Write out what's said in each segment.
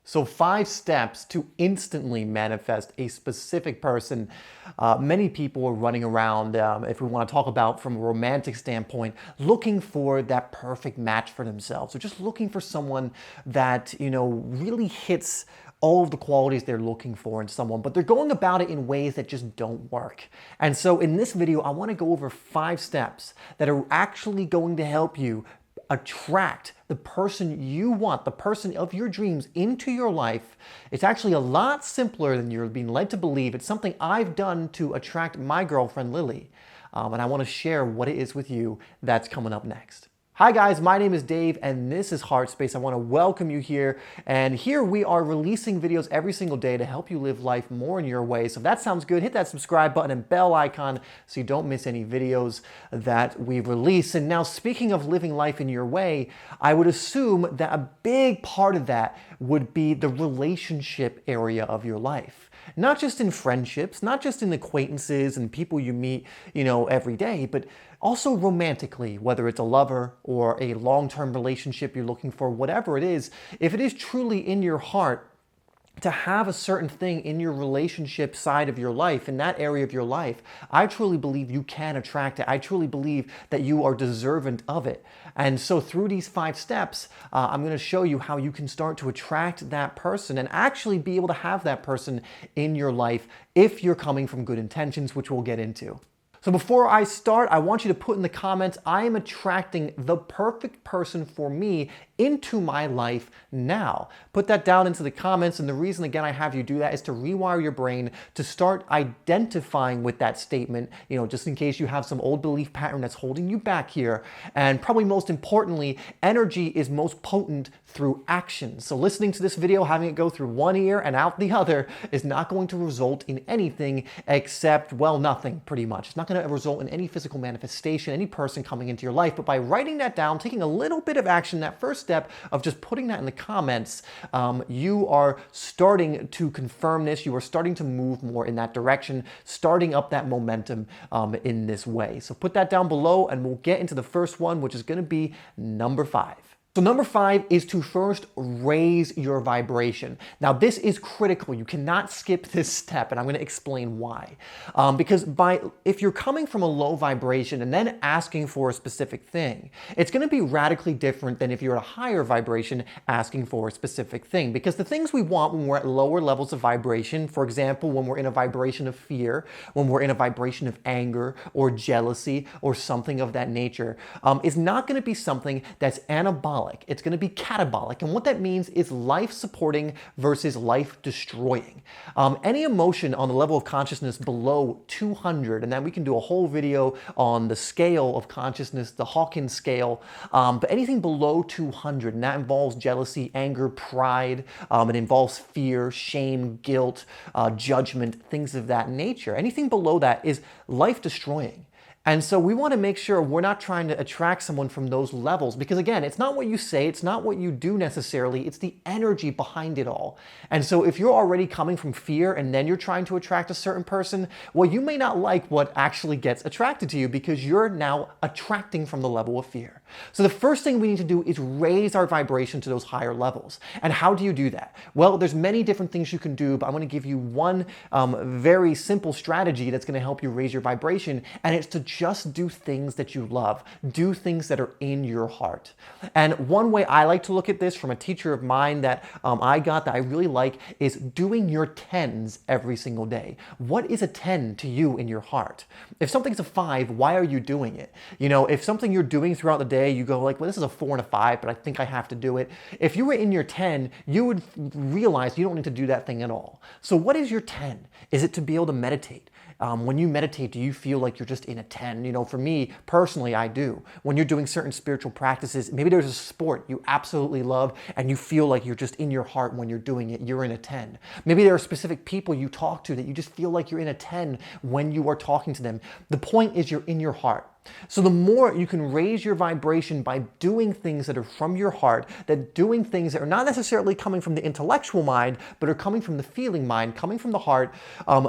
So 5 steps to instantly manifest a specific person. Many people are running around, if we want to talk about from a romantic standpoint, looking for that perfect match for themselves. Or just looking for someone that, really hits all of the qualities they're looking for in someone, but they're going about it in ways that just don't work. And so in this video, I want to go over 5 steps that are actually going to help you attract the person you want, the person of your dreams into your life. It's actually a lot simpler than you're being led to believe. It's something I've done to attract my girlfriend, Lily. And I want to share what it is with you that's coming up next. Hi guys, my name is Dave and this is HeartSpace. I want to welcome you here. And here we are releasing videos every single day to help you live life more in your way. So if that sounds good, hit that subscribe button and bell icon so you don't miss any videos that we release. And now speaking of living life in your way, I would assume that a big part of that would be the relationship area of your life. Not just in friendships, not just in acquaintances and people you meet, every day, but also romantically, whether it's a lover or a long-term relationship you're looking for, whatever it is, if it is truly in your heart to have a certain thing in your relationship side of your life, in that area of your life, I truly believe you can attract it. I truly believe that you are deserving of it. And so through these 5 steps, I'm going to show you how you can start to attract that person and actually be able to have that person in your life if you're coming from good intentions, which we'll get into. So before I start, I want you to put in the comments, I am attracting the perfect person for me into my life now. Put that down into the comments, and the reason again I have you do that is to rewire your brain to start identifying with that statement, just in case you have some old belief pattern that's holding you back here. And probably most importantly, energy is most potent through action. So listening to this video, having it go through one ear and out the other is not going to result in anything except, well, nothing pretty much. It's not going to result in any physical manifestation, any person coming into your life. But by writing that down, taking a little bit of action, that first step of just putting that in the comments, you are starting to confirm this. You are starting to move more in that direction, starting up that momentum in this way. So put that down below and we'll get into the first one, which is going to be number 5. So number 5 is to first raise your vibration. Now this is critical. You cannot skip this step, and I'm going to explain why. Because if you're coming from a low vibration and then asking for a specific thing, it's going to be radically different than if you're at a higher vibration asking for a specific thing. Because the things we want when we're at lower levels of vibration, for example, when we're in a vibration of fear, when we're in a vibration of anger or jealousy or something of that nature, is not going to be something that's anabolic. It's going to be catabolic. And what that means is life supporting versus life destroying. Any emotion on the level of consciousness below 200, and then we can do a whole video on the scale of consciousness, the Hawkins scale, but anything below 200, and that involves jealousy, anger, pride, it involves fear, shame, guilt, judgment, things of that nature. Anything below that is life destroying. And so we want to make sure we're not trying to attract someone from those levels, because again, it's not what you say, it's not what you do necessarily, it's the energy behind it all. And so if you're already coming from fear and then you're trying to attract a certain person, well, you may not like what actually gets attracted to you because you're now attracting from the level of fear. So the first thing we need to do is raise our vibration to those higher levels. And how do you do that? Well, there's many different things you can do, but I'm going to give you one very simple strategy that's going to help you raise your vibration, and it's to just do things that you love. Do things that are in your heart. And one way I like to look at this from a teacher of mine that I got that I really like is doing your 10s every single day. What is a 10 to you in your heart? If something's a 5, why are you doing it? If something you're doing throughout the day, you go like, well, this is a 4 and a 5, but I think I have to do it. If you were in your 10, you would realize you don't need to do that thing at all. So what is your 10? Is it to be able to meditate? When you meditate, do you feel like you're just in a 10? For me, personally, I do. When you're doing certain spiritual practices, maybe there's a sport you absolutely love and you feel like you're just in your heart when you're doing it, you're in a 10. Maybe there are specific people you talk to that you just feel like you're in a 10 when you are talking to them. The point is you're in your heart. So the more you can raise your vibration by doing things that are from your heart, that doing things that are not necessarily coming from the intellectual mind, but are coming from the feeling mind, coming from the heart,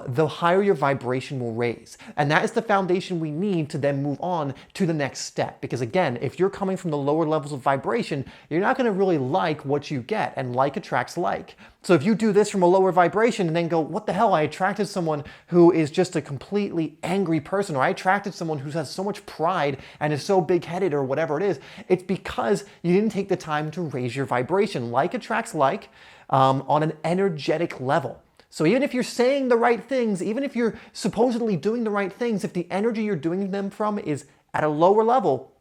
the higher your vibration will raise. And that is the foundation we need to then move on to the next step. Because again, if you're coming from the lower levels of vibration, you're not going to really like what you get, and like attracts like. So if you do this from a lower vibration and then go, what the hell, I attracted someone who is just a completely angry person, or I attracted someone who has so much pride and is so big-headed, or whatever it is, it's because you didn't take the time to raise your vibration. Like attracts like on an energetic level. So even if you're saying the right things, even if you're supposedly doing the right things, if the energy you're doing them from is at a lower level,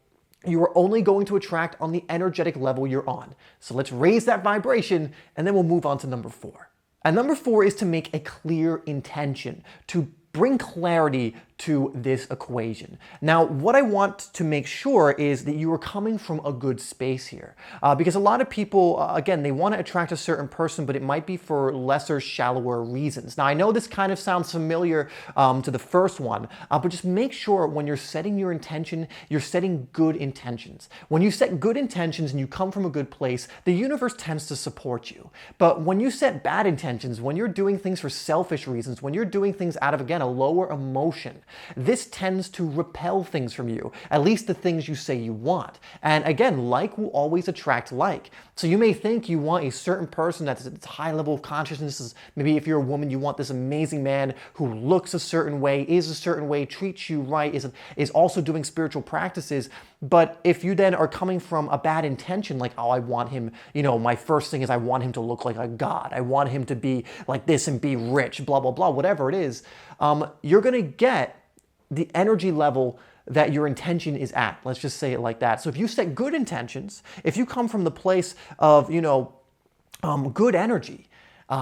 you are only going to attract on the energetic level you're on. So let's raise that vibration, and then we'll move on to number 4. And number 4 is to make a clear intention, to bring clarity to this equation. Now, what I want to make sure is that you are coming from a good space here. Because a lot of people, again, they want to attract a certain person, but it might be for lesser, shallower reasons. Now, I know this kind of sounds familiar to the first one, but just make sure when you're setting your intention, you're setting good intentions. When you set good intentions and you come from a good place, the universe tends to support you. But when you set bad intentions, when you're doing things for selfish reasons, when you're doing things out of, again, a lower emotion, this tends to repel things from you, at least the things you say you want. And again, like will always attract like. So you may think you want a certain person that's at a high level of consciousness. Maybe if you're a woman, you want this amazing man who looks a certain way, is a certain way, treats you right, is also doing spiritual practices. But if you then are coming from a bad intention, like, oh, I want him, my first thing is I want him to look like a god. I want him to be like this and be rich, blah, blah, blah, whatever it is, you're going to get the energy level that your intention is at. Let's just say it like that. So if you set good intentions, if you come from the place of, good energy,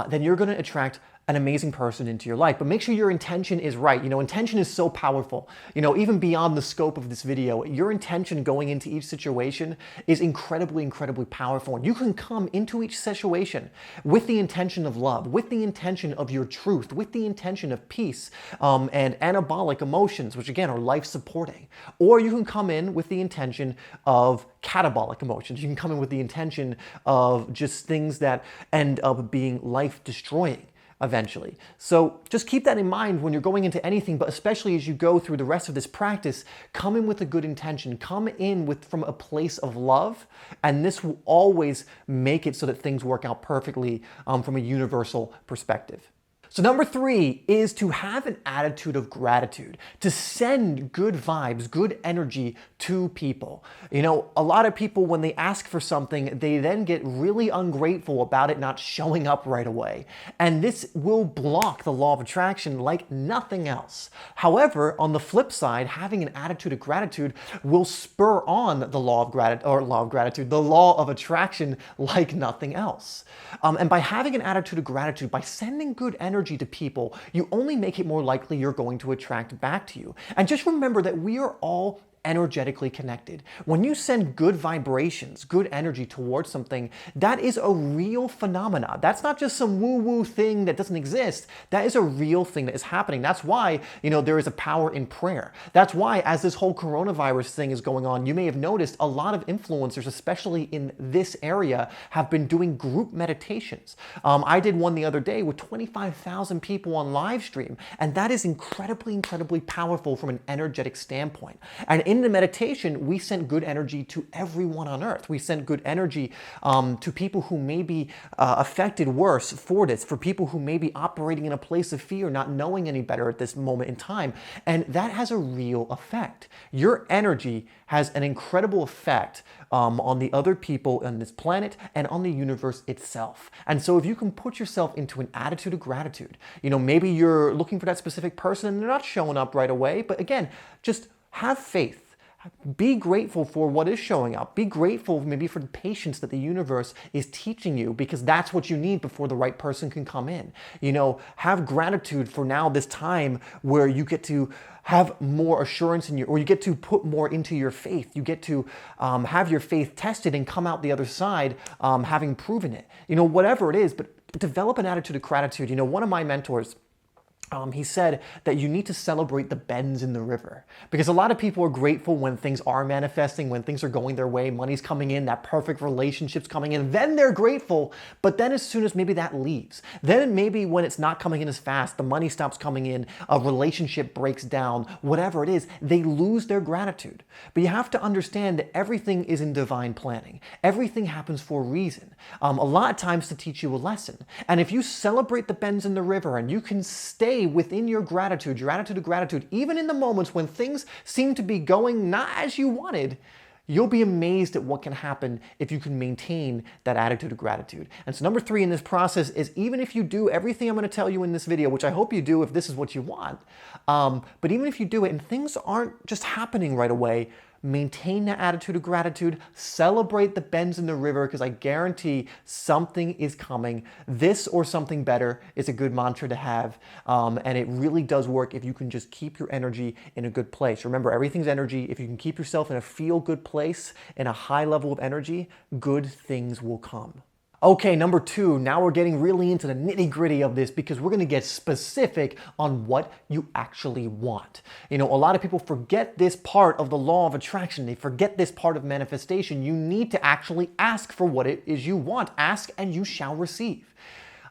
then you're going to attract an amazing person into your life. But make sure your intention is right. Intention is so powerful. Even beyond the scope of this video, your intention going into each situation is incredibly, incredibly powerful. And you can come into each situation with the intention of love, with the intention of your truth, with the intention of peace, and anabolic emotions, which again are life supporting. Or you can come in with the intention of catabolic emotions. You can come in with the intention of just things that end up being life destroying eventually. So just keep that in mind when you're going into anything, but especially as you go through the rest of this practice, come in with a good intention, come in from a place of love, and this will always make it so that things work out perfectly from a universal perspective. So number 3 is to have an attitude of gratitude, to send good vibes, good energy to people. A lot of people, when they ask for something, they then get really ungrateful about it not showing up right away. And this will block the law of attraction like nothing else. However, on the flip side, having an attitude of gratitude will spur on the law of gratitude, the law of attraction like nothing else. And by having an attitude of gratitude, by sending good energy to people, you only make it more likely you're going to attract back to you. And just remember that we are all energetically connected. When you send good vibrations, good energy towards something, that is a real phenomena. That's not just some woo-woo thing that doesn't exist. That is a real thing that is happening. That's why, there is a power in prayer. That's why, as this whole coronavirus thing is going on, you may have noticed a lot of influencers, especially in this area, have been doing group meditations. I did one the other day with 25,000 people on live stream, and that is incredibly, incredibly powerful from an energetic standpoint. And in the meditation, we sent good energy to everyone on earth. We sent good energy to people who may be affected worse for this, for people who may be operating in a place of fear, not knowing any better at this moment in time. And that has a real effect. Your energy has an incredible effect on the other people on this planet and on the universe itself. And so if you can put yourself into an attitude of gratitude, maybe you're looking for that specific person and they're not showing up right away, but again, just have faith. Be grateful for what is showing up. Be grateful maybe for the patience that the universe is teaching you, because that's what you need before the right person can come in. Have gratitude for now this time where you get to have more assurance in or you get to put more into your faith. You get to have your faith tested and come out the other side having proven it. Whatever it is, but develop an attitude of gratitude. One of my mentors, He said that you need to celebrate the bends in the river, because a lot of people are grateful when things are manifesting, when things are going their way, money's coming in, that perfect relationship's coming in, then they're grateful. But then as soon as maybe that leaves, then maybe when it's not coming in as fast, the money stops coming in, a relationship breaks down, whatever it is, they lose their gratitude. But you have to understand that everything is in divine planning. Everything happens for a reason. A lot of times to teach you a lesson. And if you celebrate the bends in the river and you can stay within your gratitude, your attitude of gratitude, even in the moments when things seem to be going not as you wanted, you'll be amazed at what can happen if you can maintain that attitude of gratitude. And so number 3 in this process is, even if you do everything I'm going to tell you in this video, which I hope you do if this is what you want, but even if you do it and things aren't just happening right away, maintain that attitude of gratitude, celebrate the bends in the river, because I guarantee something is coming. This or something better is a good mantra to have, and it really does work if you can just keep your energy in a good place. Remember, everything's energy. If you can keep yourself in a feel-good place, in a high level of energy, good things will come. Okay, number 2, now we're getting really into the nitty-gritty of this, because we're going to get specific on what you actually want. You know, a lot of people forget this part of the law of attraction. They forget this part of manifestation. You need to actually ask for what it is you want. Ask and you shall receive.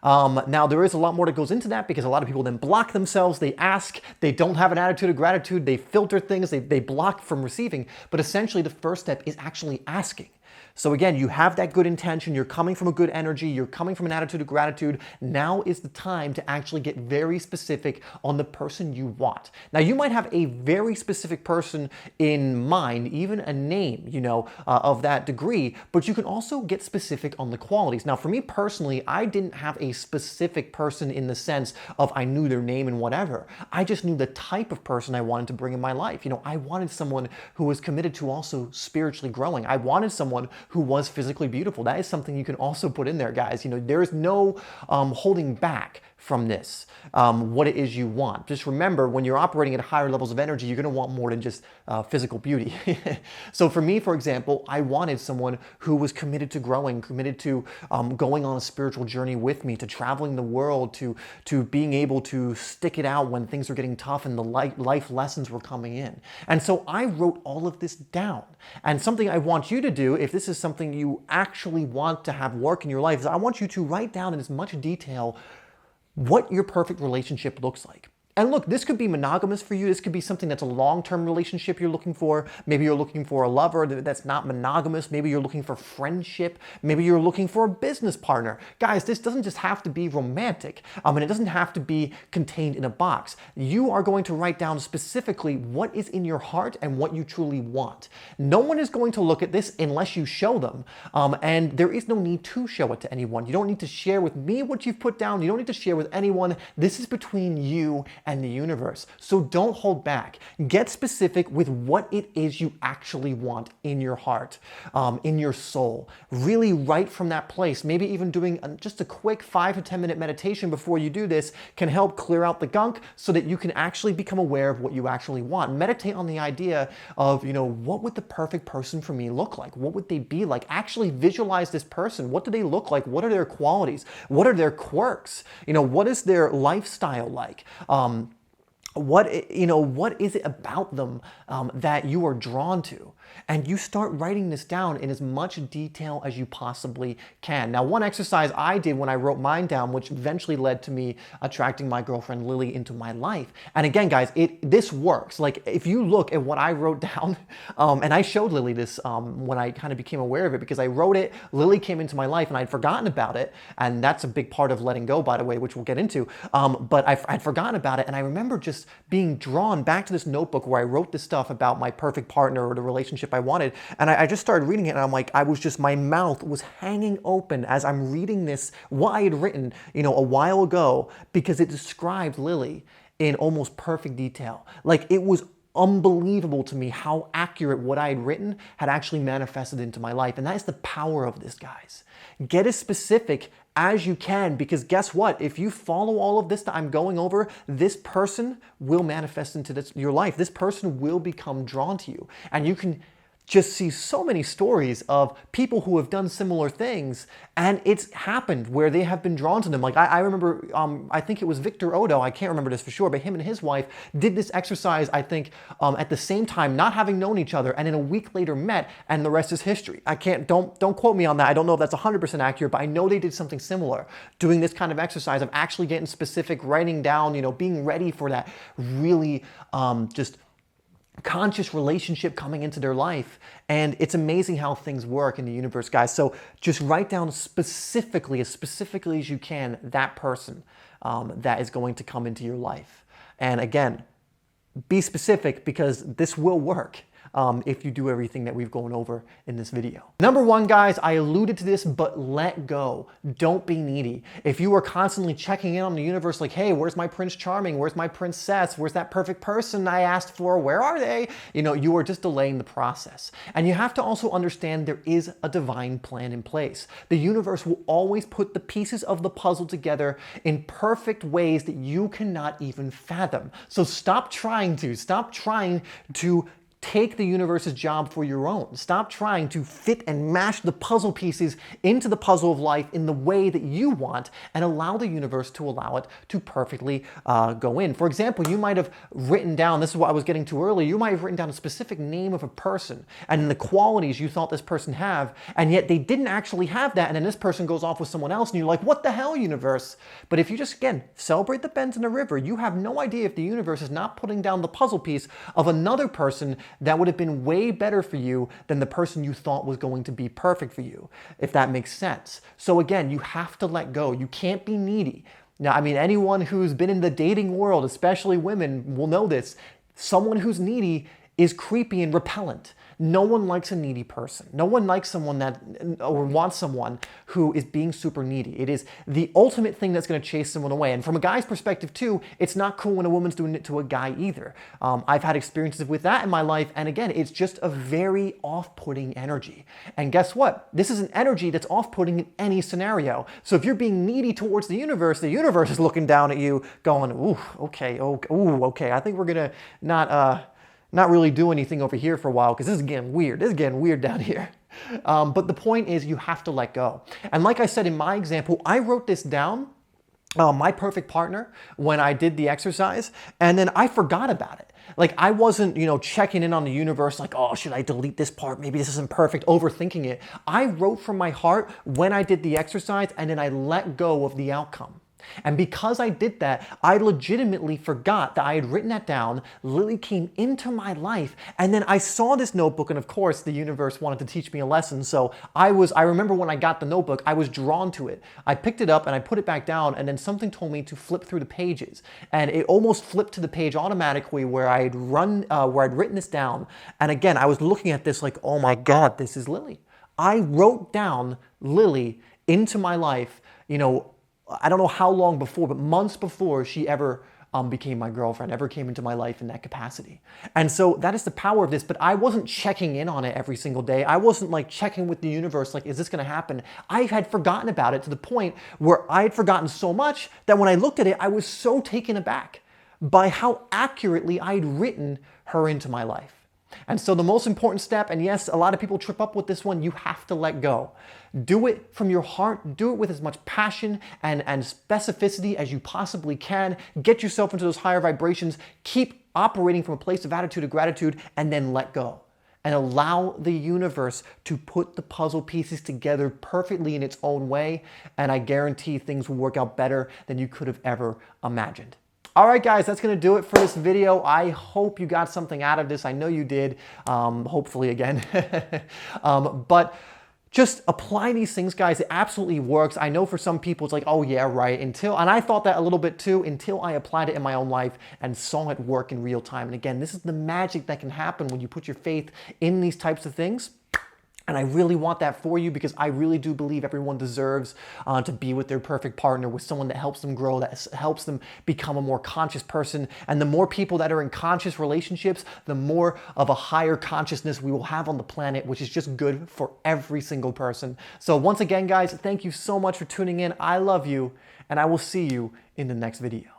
Now, there is a lot more that goes into that, because a lot of people then block themselves. They ask, they don't have an attitude of gratitude, they filter things, they block from receiving. But essentially, the first step is actually asking. So again, you have that good intention, you're coming from a good energy, you're coming from an attitude of gratitude. Now is the time to actually get very specific on the person you want. Now, you might have a very specific person in mind, even a name, you know, of that degree, but you can also get specific on the qualities. Now, for me personally, I didn't have a specific person in the sense of I knew their name and whatever. I just knew the type of person I wanted to bring in my life. You know, I wanted someone who was committed to also spiritually growing. I wanted someone who was physically beautiful. That is something you can also put in there, guys. You know, there is no holding back from this, what it is you want. Just remember, when you're operating at higher levels of energy, you're going to want more than just physical beauty. So for me, for example, I wanted someone who was committed to growing, committed to going on a spiritual journey with me, to traveling the world, to being able to stick it out when things are getting tough and the life lessons were coming in. And so I wrote all of this down. And something I want you to do, if this is something you actually want to have work in your life, is I want you to write down in as much detail what your perfect relationship looks like. And look, this could be monogamous for you. This could be something that's a long-term relationship you're looking for. Maybe you're looking for a lover that's not monogamous. Maybe you're looking for friendship. Maybe you're looking for a business partner. Guys, this doesn't just have to be romantic. And it doesn't have to be contained in a box. You are going to write down specifically what is in your heart and what you truly want. No one is going to look at this unless you show them. And there is no need to show it to anyone. You don't need to share with me what you've put down. You don't need to share with anyone. This is between you and the universe. So don't hold back. Get specific with what it is you actually want in your heart, in your soul. Really write from that place. Maybe even doing just a quick 5 to 10 minute meditation before you do this can help clear out the gunk so that you can actually become aware of what you actually want. Meditate on the idea of, you know, what would the perfect person for me look like? What would they be like? Actually visualize this person. What do they look like? What are their qualities? What are their quirks? You know, what is their lifestyle like? What is it about them that you are drawn to? And you start writing this down in as much detail as you possibly can. Now, one exercise I did when I wrote mine down, which eventually led to me attracting my girlfriend Lily into my life. And again, guys, this works. Like, if you look at what I wrote down, and I showed Lily this when I kind of became aware of it, because I wrote it, Lily came into my life and I'd forgotten about it. And that's a big part of letting go, by the way, which we'll get into. But I'd forgotten about it. And I remember just being drawn back to this notebook where I wrote this stuff about my perfect partner or the relationship I wanted. And I just started reading it, and I'm like, my mouth was hanging open as I'm reading this, what I had written, you know, a while ago, because it described Lily in almost perfect detail. Like, it was unbelievable to me how accurate what I had written had actually manifested into my life. And that is the power of this, guys. Get as specific as you can, because guess what? If you follow all of this that I'm going over, this person will manifest into your life. This person will become drawn to you. And you can just see so many stories of people who have done similar things, and it's happened where they have been drawn to them. Like I remember, I think it was Victor Odo, I can't remember this for sure, but him and his wife did this exercise, I think, at the same time, not having known each other, and then a week later met, and the rest is history. Don't quote me on that. I don't know if that's 100% accurate, but I know they did something similar, doing this kind of exercise of actually getting specific, writing down, being ready for that really just conscious relationship coming into their life. And it's amazing how things work in the universe, guys. So just write down specifically, as specifically as you can, that person that is going to come into your life. And again, be specific, because this will work if you do everything that we've gone over in this video. Number one, guys, I alluded to this, but let go. Don't be needy. If you are constantly checking in on the universe like, hey, where's my Prince Charming? Where's my princess? Where's that perfect person I asked for? Where are they? You are just delaying the process. And you have to also understand there is a divine plan in place. The universe will always put the pieces of the puzzle together in perfect ways that you cannot even fathom. So stop trying to take the universe's job for your own. Stop trying to fit and mash the puzzle pieces into the puzzle of life in the way that you want, and allow the universe to allow it to perfectly go in. For example, you might have written down, this is what I was getting to earlier, you might have written down a specific name of a person and the qualities you thought this person have, and yet they didn't actually have that, and then this person goes off with someone else, and you're like, what the hell, universe? But if you just, again, celebrate the bends in the river, you have no idea if the universe is not putting down the puzzle piece of another person that would have been way better for you than the person you thought was going to be perfect for you, if that makes sense. So again, you have to let go. You can't be needy. Now, I mean, anyone who's been in the dating world, especially women, will know this. Someone who's needy is creepy and repellent. No one likes a needy person. No one likes someone or wants someone who is being super needy. It is the ultimate thing that's going to chase someone away. And from a guy's perspective too, it's not cool when a woman's doing it to a guy either. I've had experiences with that in my life. And again, it's just a very off-putting energy. And guess what? This is an energy that's off-putting in any scenario. So if you're being needy towards the universe is looking down at you going, ooh, okay, okay. I think we're going to not really do anything over here for a while, because this is getting weird. This is getting weird down here. But the point is, you have to let go. And like I said in my example, I wrote this down, my perfect partner, when I did the exercise, and then I forgot about it. Like I wasn't, checking in on the universe like, oh, should I delete this part? Maybe this isn't perfect, overthinking it. I wrote from my heart when I did the exercise, and then I let go of the outcome. And because I did that, I legitimately forgot that I had written that down. Lily came into my life, and then I saw this notebook, and of course the universe wanted to teach me a lesson. So I remember when I got the notebook, I was drawn to it. I picked it up and I put it back down, and then something told me to flip through the pages. And it almost flipped to the page automatically where I'd written this down. And again, I was looking at this like, oh my God, this is Lily. I wrote down Lily into my life, I don't know how long before, but months before she ever became my girlfriend, ever came into my life in that capacity. And so that is the power of this, but I wasn't checking in on it every single day. I wasn't like checking with the universe, like, is this gonna happen? I had forgotten about it to the point where I had forgotten so much that when I looked at it, I was so taken aback by how accurately I'd written her into my life. And so the most important step, and yes, a lot of people trip up with this one, you have to let go. Do it from your heart. Do it with as much passion and specificity as you possibly can. Get yourself into those higher vibrations. Keep operating from a place of attitude of gratitude, and then let go. And allow the universe to put the puzzle pieces together perfectly in its own way. And I guarantee things will work out better than you could have ever imagined. All right, guys, that's going to do it for this video. I hope you got something out of this. I know you did, hopefully again. But just apply these things, guys. It absolutely works. I know for some people it's like, oh yeah, right, and I thought that a little bit too, until I applied it in my own life and saw it work in real time. And again, this is the magic that can happen when you put your faith in these types of things. And I really want that for you, because I really do believe everyone deserves to be with their perfect partner, with someone that helps them grow, that helps them become a more conscious person. And the more people that are in conscious relationships, the more of a higher consciousness we will have on the planet, which is just good for every single person. So once again, guys, thank you so much for tuning in. I love you, and I will see you in the next video.